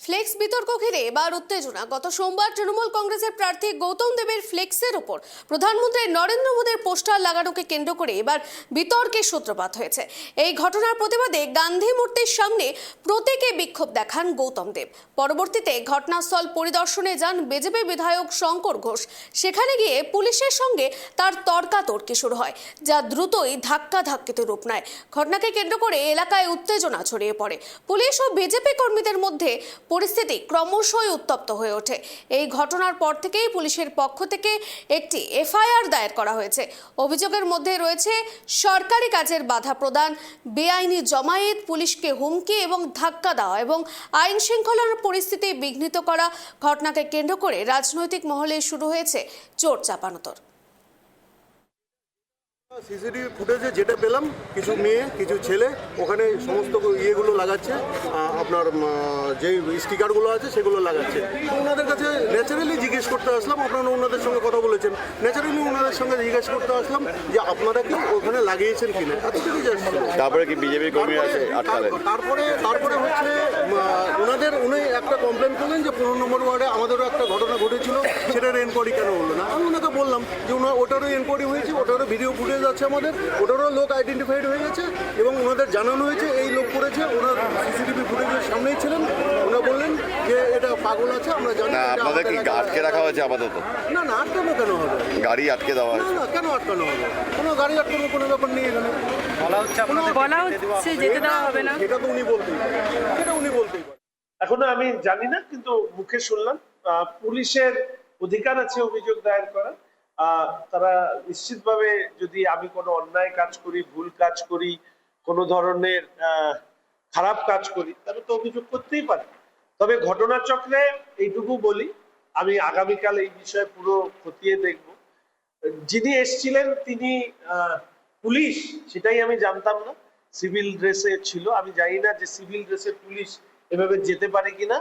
Flakes বিতর্ক ঘিরে এবার উত্তেজনা। গত সোমবার তৃণমূল কংগ্রেসের প্রার্থী গৌতম দেবের ফ্লেক্সের ওপর প্রধানমন্ত্রী নরেন্দ্র মোদীর পোস্টার লাগানোকে কেন্দ্র করে এবার বিতর্কের সূত্রপাত হয়েছে। এই ঘটনার প্রতিবাদে গান্ধী মূর্তির সামনে প্রতীকী বিক্ষোভ দেখান গৌতম দেব। পরবর্তীতে ঘটনাস্থল পরিদর্শনে যান বিজেপি বিধায়ক শঙ্কর ঘোষ। সেখানে গিয়ে পুলিশের সঙ্গে তার তর্কাতর্কি শুরু হয়, যা দ্রুতই ধাক্কাধাক্কিতে রূপ নেয়। ঘটনাকে কেন্দ্র করে এলাকায় উত্তেজনা ছড়িয়ে পড়ে। পুলিশ ও বিজেপি কর্মীদের মধ্যে পরিস্থিতি ক্রমশই উত্তপ্ত হয়ে ওঠে। এই ঘটনার পর থেকেই পুলিশের পক্ষ থেকে একটি এফআইআর দায়ের করা হয়েছে। অভিযোগের মধ্যে রয়েছে সরকারি কাজের বাধা প্রদান, বেআইনি জমায়েত, পুলিশকে হুমকি এবং ধাক্কা দেওয়া এবং আইন শৃঙ্খলার পরিস্থিতি বিঘ্নিত করা। ঘটনাকে কেন্দ্র করে রাজনৈতিক মহলে শুরু হয়েছে চোট চাপানোতর। সিসিটিভি ফুটেজে যেটা পেলাম, কিছু মেয়ে কিছু ছেলে ওখানে সমস্ত ইয়েগুলো লাগাচ্ছে, আপনার যেই স্টিকারগুলো আছে সেগুলো লাগাচ্ছে। তো ওনাদের কাছে ন্যাচারালি জিজ্ঞেস করতে আসলাম, আপনারা ওনাদের সঙ্গে কথা বলেছেন, ন্যাচারালি ওনাদের সঙ্গে জিজ্ঞেস করতে আসলাম যে আপনারা কি ওখানে লাগিয়েছেন কিনা, এতটুকু জাস্ট। তারপরে কি বিজেপি কর্মী আছে আটকালেন? তারপরে হচ্ছে উনি একটা কমপ্লেন করলেন যে 15 নম্বর ওয়ার্ডে আমাদেরও একটা ঘটনা ঘটেছিল, সেটার এনকোয়ারি কেন হলো না। আমি ওনাকে বললাম যে ওটারও এনকোয়ারি হয়েছে, ওটারও ভিডিও ফুটেজ আছে আমাদের, ওটারও লোক আইডেন্টিফাইড হয়ে গেছে এবং ওনাদের জানানো হয়েছে এই লোক করেছে। ওনার সিসিটিভি ফুটেজের সামনেই ছিলেন। ওনারা বললেন যে এটা পাগল আছে, আমরা জানি। আপনাদের কি আটকে রাখা হয়েছে আপাতত? না না, আটকানো কেন হবে? গাড়ি আটকে দেওয়া না হয়েছে? না, কেন আটকানো হবে? কোনো গাড়ি আটকানোর কোনো ব্যাপার নেই এখানে। বলা হচ্ছে যেতে দেওয়া হবে না, সেটা তো উনি বলতেই পারেন, সেটা উনি বলতেই পারেন। এখনো আমি জানি না, কিন্তু মুখে শুনলাম পুলিশের অধিকার আছে অভিযোগ দায়ের করা। তারা নিশ্চিতভাবে, যদি আমি কোনো অন্যায় কাজ করি, ভুল কাজ করি, কোনো ধরনের খারাপ কাজ করি, তাহলে তো অভিযোগ করতেই পারে। তবে ঘটনাচক্রে এইটুকু বলি, আমি আগামীকাল এই বিষয়ে পুরো খতিয়ে দেখব। যিনি এসছিলেন তিনি পুলিশ, সেটাই আমি জানতাম না। সিভিল ড্রেসে ছিল, আমি জানি না যে সিভিল ড্রেসে পুলিশ এভাবে যেতে পারে কিনা।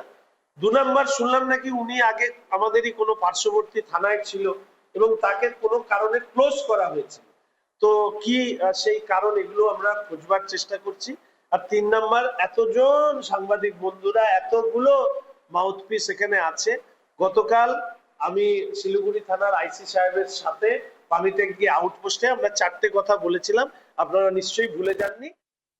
2 নাম্বার শুনলাম নাকি উনি আগে আমাদেরই কোনো পার্শ্ববর্তী থানায় ছিল এবং তাকে কোনো কারণে ক্লোজ করা হয়েছিল। তো কি সেই কারণ, এগুলো আমরা খোঁজবার চেষ্টা করছি। আর 3 নাম্বার, এতজন সাংবাদিক বন্ধুরা, এতগুলো মাউথপিস এখানে আছে। গতকাল আমি শিলিগুড়ি থানার আইসি সাহেবের সাথে পানিট্যাঙ্কি আউটপোস্টে আমরা 4টে কথা বলেছিলাম, আপনারা নিশ্চয়ই ভুলে যাননি।